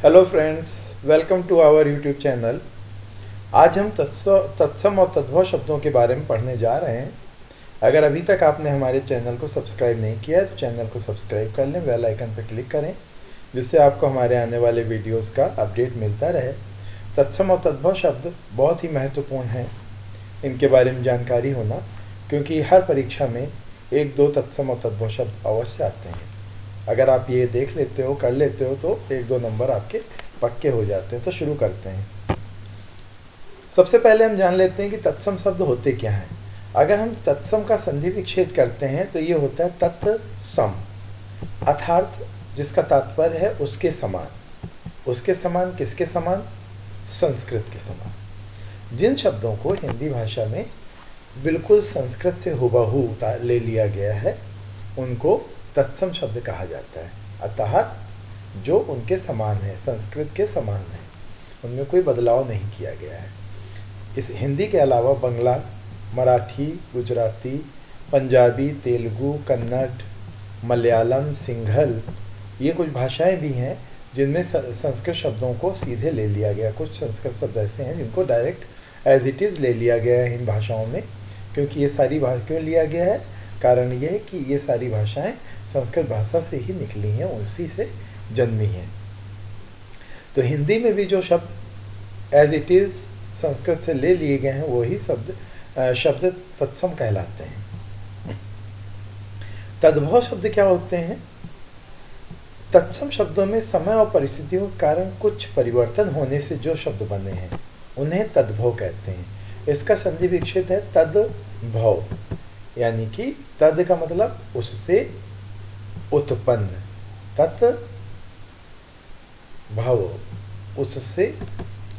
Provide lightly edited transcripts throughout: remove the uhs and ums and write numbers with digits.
Hello friends, welcome to our YouTube channel. आज हम तत्सम और तद्भव शब्दों के बारे में पढ़ने जा रहे हैं। अगर अभी तक आपने हमारे चैनल को सब्सक्राइब नहीं किया तो चैनल को सब्सक्राइब कर लें, बेल आइकन पर क्लिक करें जिससे आपको हमारे आने वाले वीडियोस का अपडेट मिलता रहे। तत्सम और तद्भव शब्द बहुत ही महत्वपूर्ण हैं, इनके बारे में जानकारी होना, क्योंकि हर परीक्षा में एक दो तत्सम और तद्भव शब्द अवश्य आते हैं। अगर आप ये देख लेते हो, कर लेते हो तो एक दो नंबर आपके पक्के हो जाते हैं। तो शुरू करते हैं। सबसे पहले हम जान लेते हैं कि तत्सम शब्द होते क्या हैं। अगर हम तत्सम का संधि विच्छेद करते हैं तो ये होता है तत्सम, अर्थात जिसका तात्पर्य है उसके समान। उसके समान किसके समान? संस्कृत के समान। जिन शब्दों को हिंदी भाषा में बिल्कुल संस्कृत से हुबहू ले लिया गया है उनको तत्सम शब्द कहा जाता है, अतः जो उनके समान है, संस्कृत के समान है, उनमें कोई बदलाव नहीं किया गया है। इस हिंदी के अलावा बंगला, मराठी, गुजराती, पंजाबी, तेलुगु, कन्नड़, मलयालम, सिंहल, ये कुछ भाषाएं भी हैं जिनमें संस्कृत शब्दों को सीधे ले लिया गया। कुछ संस्कृत शब्द ऐसे हैं जिनको डायरेक्ट एज इट इज़ ले लिया गया है इन भाषाओं में। क्योंकि ये सारी भाषा क्यों लिया गया है? कारण ये है कि ये सारी भाषाएं संस्कृत भाषा से ही निकली हैं, उसी से जन्मी हैं। तो हिंदी में भी जो शब्द एज इट इज़ संस्कृत से ले लिए गए हैं वही शब्द तत्सम कहलाते हैं। तद्भव शब्द क्या होते हैं? तत्सम शब्दों में समय और परिस्थितियों के कारण कुछ परिवर्तन होने से जो शब्द बने हैं उन्हें तद्भव कहते हैं। इसका संधि विच्छेद है तद्भव, यानी कि तद का मतलब उससे उत्पन्न, तत् भव उससे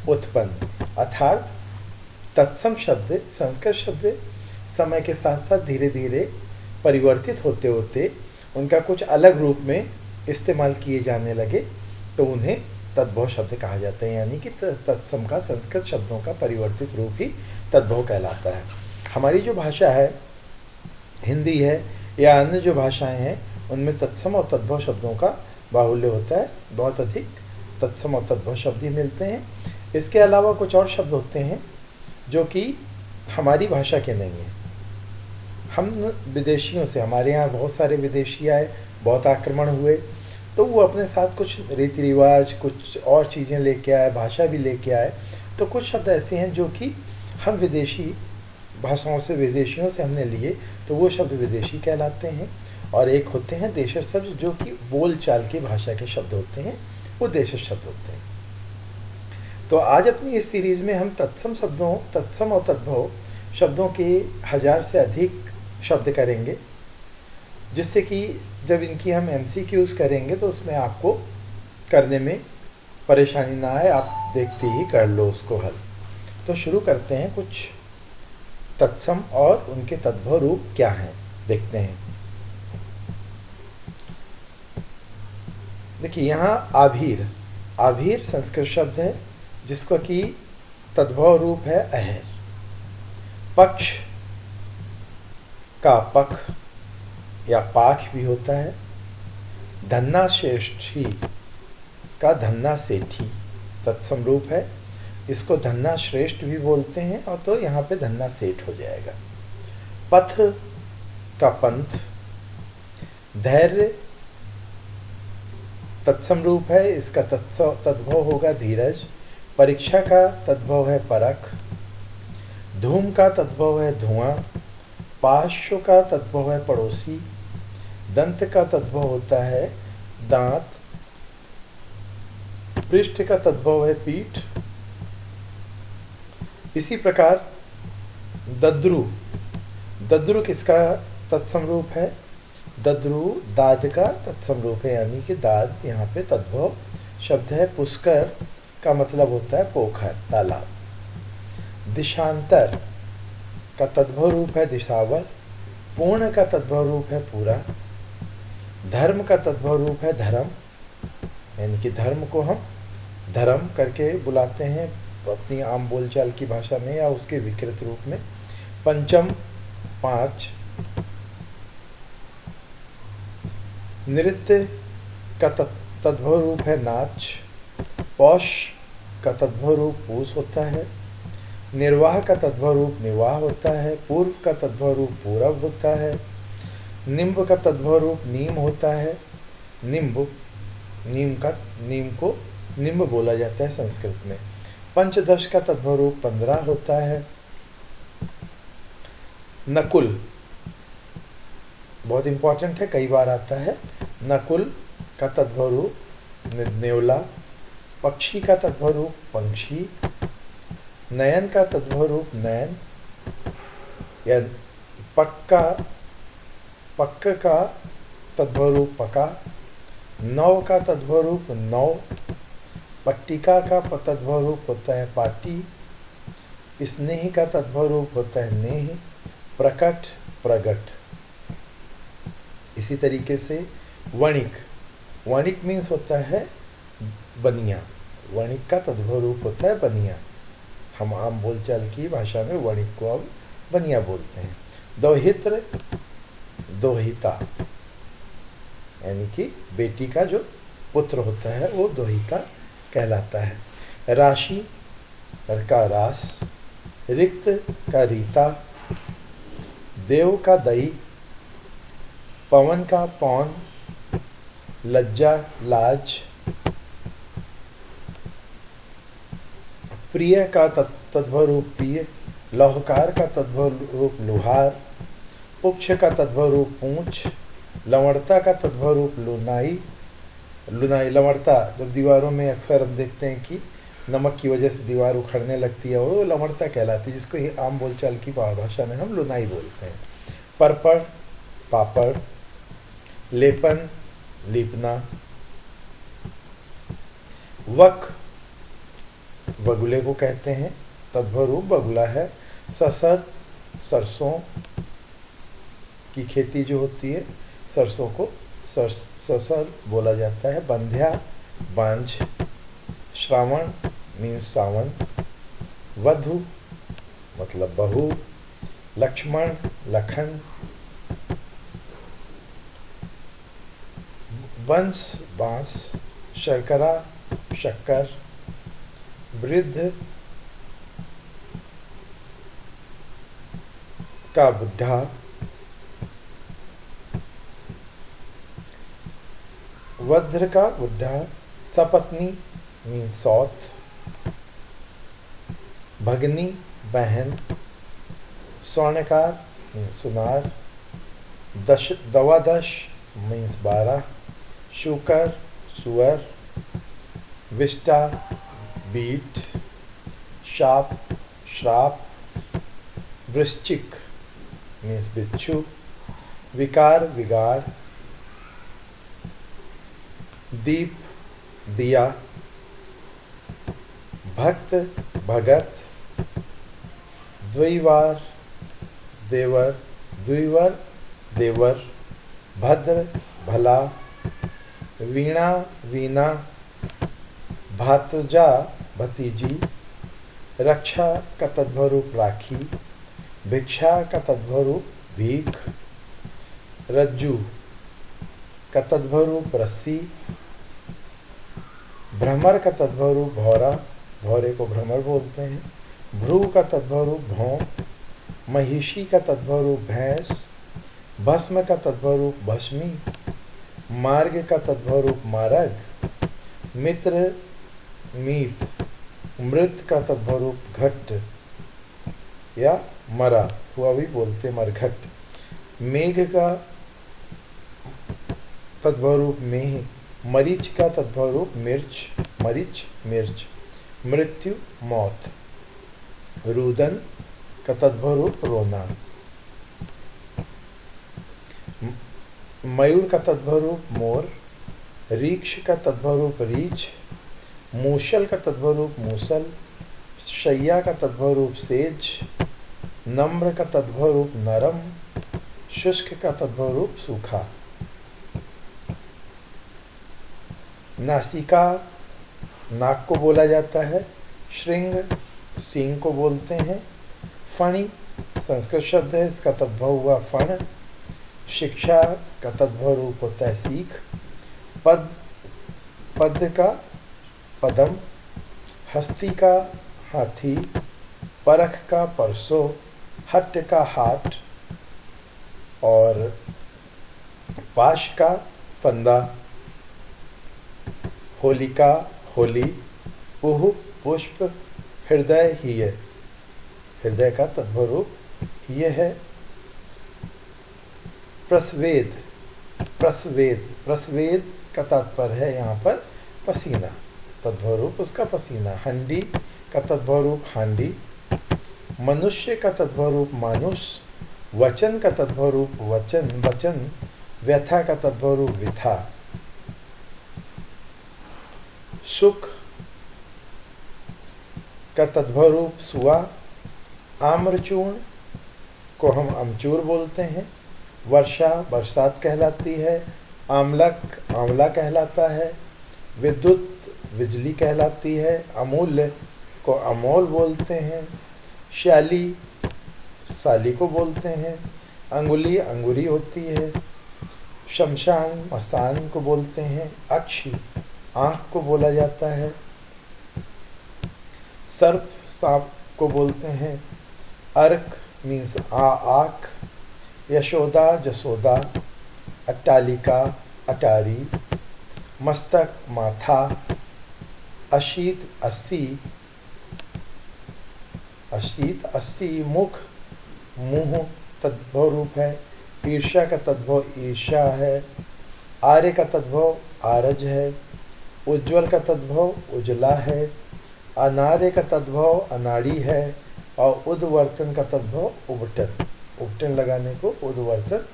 उत्पन्न, अर्थात तत्सम शब्द संस्कृत शब्द समय के साथ साथ धीरे धीरे परिवर्तित होते होते उनका कुछ अलग रूप में इस्तेमाल किए जाने लगे तो उन्हें तद्भव शब्द कहा जाता है। यानी कि तत्सम का संस्कृत शब्दों का परिवर्तित रूप ही तद्भव कहलाता है। हमारी जो भाषा है, हिंदी है या अन्य जो भाषाएं हैं, उनमें तत्सम और तद्भव शब्दों का बाहुल्य होता है। बहुत अधिक तत्सम और तद्भव शब्द ही मिलते हैं। इसके अलावा कुछ और शब्द होते हैं जो कि हमारी भाषा के नहीं हैं। हम विदेशियों से, हमारे यहाँ बहुत सारे विदेशी आए, बहुत आक्रमण हुए, तो वो अपने साथ कुछ रीति रिवाज, कुछ और चीज़ें लेके आए, भाषा भी लेके आए। तो कुछ शब्द ऐसे हैं जो कि हम विदेशी भाषाओं से, विदेशियों से हमने लिए, तो वो शब्द विदेशी कहलाते हैं। और एक होते हैं देशज शब्द जो कि बोल चाल की भाषा के शब्द होते हैं, वो देशज शब्द होते हैं। तो आज अपनी इस सीरीज़ में हम तत्सम और तद्भव शब्दों के 1000 से अधिक शब्द करेंगे, जिससे कि जब इनकी हम MCQs करेंगे तो उसमें आपको करने में परेशानी ना आए, आप देखते ही कर लो उसको हल। तो शुरू करते हैं। कुछ तत्सम और उनके तद्भव रूप क्या हैं देखते हैं। देखिए, यहाँ आभीर, आभीर संस्कृत शब्द है जिसको कि तद्भव रूप है अहर। पक्ष का पख या पाख भी होता है। धन्ना श्रेष्ठी का धन्ना सेठी तत्सम रूप है। इसको धन्ना श्रेष्ठ भी बोलते हैं, और तो यहाँ पे धन्ना सेठ हो जाएगा। पथ का पंथ, धैर्य तत्सम रूप है, इसका तद्भव होगा धीरज। परीक्षा का तद्भव है परख। धूम का तद्भव है धुआं। पार्श्व का तद्भव है पड़ोसी। दंत का तद्भव होता है दांत। पृष्ठ का तद्भव है पीठ। इसी प्रकार दद्रु, दद्रु किसका तत्सम रूप है? दद्रु दाद का तत्सम रूप है, यानी कि दाद यहाँ पे तद्भव शब्द है। पुष्कर का मतलब होता है पोखर, तालाब। दिशांतर का तद्भव रूप है दिशावर। पूर्ण का तद्भव रूप है पूरा। धर्म का तद्भव रूप है धर्म, यानी कि धर्म को हम धर्म करके बुलाते हैं अपनी आम बोलचाल की भाषा में या उसके विकृत रूप में। पंचम 5। नृत्य का तद्भव रूप है नाच। पौष का तद्भव रूप पूष होता है। निर्वाह का तद्भव रूप निवाह होता है। पूर्व का तद्भव रूप पूरब होता है। निम्ब का तद्भव रूप नीम होता है। नीम को निम्ब बोला जाता है संस्कृत में। पंचदश का तद्भव रूप 15 होता है। नकुल बहुत इंपॉर्टेंट है, कई बार आता है। नकुल का तद्भव रूप नेवला। पक्षी का तद्भव रूप पंक्षी। नयन का तद्भव रूप नयन या पक्क का तद्भव रूप पका। नौ का तद्भव रूप नौ। पट्टिका का तद्भव रूप होता है पाटी। स्नेह का तद्भव रूप होता है नेह। प्रकट प्रगट। इसी तरीके से वणिक, वणिक मीन्स होता है बनिया। वणिक का तद्भव रूप होता है बनिया। हम आम बोलचाल की भाषा में वणिक को अब बनिया बोलते हैं। दोहित्र दोहिता, यानी कि बेटी का जो पुत्र होता है वो दोहिता कहलाता है। राशि का रास। रिक्त का रीता। देव का दई। पवन का पौन। लज्जा लाज। प्रिय का तद्भव रूप प्रिय। लौहकार का तद्भव रूप लुहार। पुक्ष का तद्भव रूप पूंछ। लवणता का तद्भव रूप लुनाई। लवणता जब दीवारों में अक्सर हम देखते हैं कि नमक की वजह से दीवार उखड़ने लगती है और वो लवणता कहलाती है, जिसको ही आम बोलचाल की भाषा में हम लुनाई बोलते हैं। परपड़ पापड़। लेपन लीपना। वक बगुले को कहते हैं, तद्भव रूप बगुला है। ससर सरसों की खेती जो होती है, सरसों को ससर बोला जाता है। बंध्या बांझ। श्रावण मीन्स सावन। वधु मतलब बहू। लक्ष्मण लखन। बंस बांस। शर्करा शक्कर। वृद्ध का बुढ़ा। वध्र का बुढ़ा। सपत्नी मीन्स सौत। भगनी बहन। स्वर्णकार मीन्स सुनार। दवादश मीन्स 12। शुकर सुअर। विष्टा बीट। शाप श्राप। वृश्चिक मीन्स बिच्छू। विकार विगाड़। दीप दिया। भक्त भगत। द्विवार देवर। द्विवर देवर। भद्र भला। वीणा वीणा। भातृजा भतीजी। रक्षा का तद्भव रूप राखी। भिक्षा का तद्भव रूप भीख। रज्जु का तद्भव रूप रस्सी। भ्रमर का तद्भव रूप भौरा। भौरे को भ्रमर बोलते हैं। भ्रू का तद्भव रूप भौं। महिषी का तद्भव रूप भैंस। भस्म का तद्भव रूप भस्मी। मार्ग का तद्भव रूप मार्ग। मित्र मीत। मृत का तद्भव रूप घट या मरा हुआ भी बोलते मरघट। मेघ का तद्भव रूप मेह। मरीच का तद्भव रूप मिर्च। मरीच मिर्च। मृत्यु मौत। रुदन का तद्भव रूप रोना। मयूर का तद्भव रूप मोर। रीक्ष का तद्भव रूप रीछ। मूषल का तद्भव रूप मूसल। शैया का तद्भव रूप सेज। नम्र का तद्भव रूप नरम। शुष्क का तद्भव रूप सूखा। नासिका नाक को बोला जाता है। श्रृंग सींग को बोलते हैं। फणी संस्कृत शब्द है, इसका तद्भव हुआ फण। शिक्षा का तद्भव रूप होता है सीख। पद का पदम, हस्ती का हाथी, परख का परसों, हट का हाट और पाश का फंदा, होलिका होली, पुह पुष्प, हृदय ही है, हृदय का तद्भव रूप ये है। प्रस्वेद, प्रस्वेद, प्रस्वेद का तात्पर्य है यहाँ पर पसीना, तद्भव रूप उसका पसीना। हंडी का तद्भव रूप हांडी, मनुष्य का तद्भव रूप मानुष, वचन का तद्भव रूप वचन वचन, व्यथा का तद्भव रूप विथा। सुख का तद्भव रूप सुआ, आम्रचूर्ण को हम अमचूर बोलते हैं, वर्षा बरसात कहलाती है, आमलक आंवला कहलाता है, विद्युत बिजली कहलाती है, अमूल्य को अमोल बोलते हैं, श्याली साली को बोलते हैं, अंगुली अंगूरी होती है, शमशान मसान को बोलते हैं, अक्षी आँख को बोला जाता है, सर्प सांप को बोलते हैं, अर्क मीन्स आँख, यशोदा जसोदा, अट्टालिका अटारी, मस्तक माथा, अशीत अस्सी, अशीत अस्सी, मुख मुंह तद्भव रूप है, ईर्ष्या का तद्भव ईर्ष्या है, आर्य का तद्भव आरज है, उज्ज्वल का तद्भव उजला है, अनार्य का तद्भव अनाड़ी है और उद्वर्तन का तद्भव उबटन, उबटन लगाने को उद्वर्तन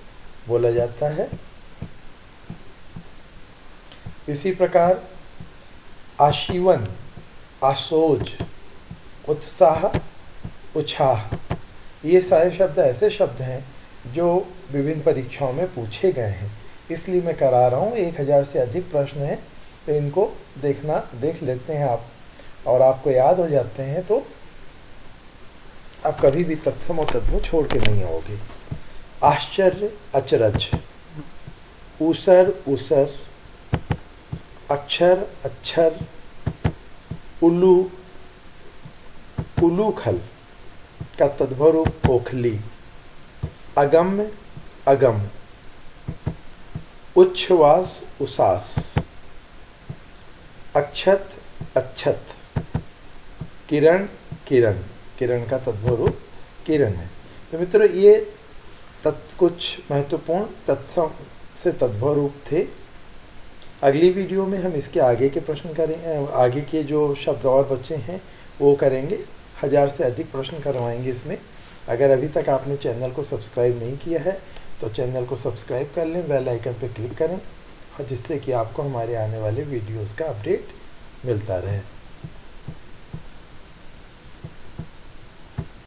बोला जाता है। इसी प्रकार आशीवन, आसोज, उत्साह, उछाह, ये सारे शब्द ऐसे शब्द हैं जो विभिन्न परीक्षाओं में पूछे गए हैं, इसलिए मैं करा रहा हूँ। 1000 से अधिक प्रश्न हैं, तो इनको देख लेते हैं आप, और आपको याद हो जाते हैं तो आप कभी भी तत्सम और तद्भव छोड़ के नहीं आओगे। आश्चर्य अचरज, ऊसर ऊसर, अक्षर अक्षर, उल्लू उलूखल का तद्भव रूप ओखली, अगम्य अगम, उच्छ्वास उसास, अक्षत अच्छत, किरण किरण, किरण का तद्भव रूप किरण है। तो मित्रों ये कुछ महत्वपूर्ण तत्सम से तद्भव रूप थे। अगली वीडियो में हम इसके आगे के प्रश्न करेंगे, आगे के जो शब्द और बचे हैं वो करेंगे। 1000 से अधिक प्रश्न करवाएंगे इसमें। अगर अभी तक आपने चैनल को सब्सक्राइब नहीं किया है तो चैनल को सब्सक्राइब कर लें, बेल आइकन पर क्लिक करें, और जिससे कि आपको हमारे आने वाले वीडियोस का अपडेट मिलता रहे।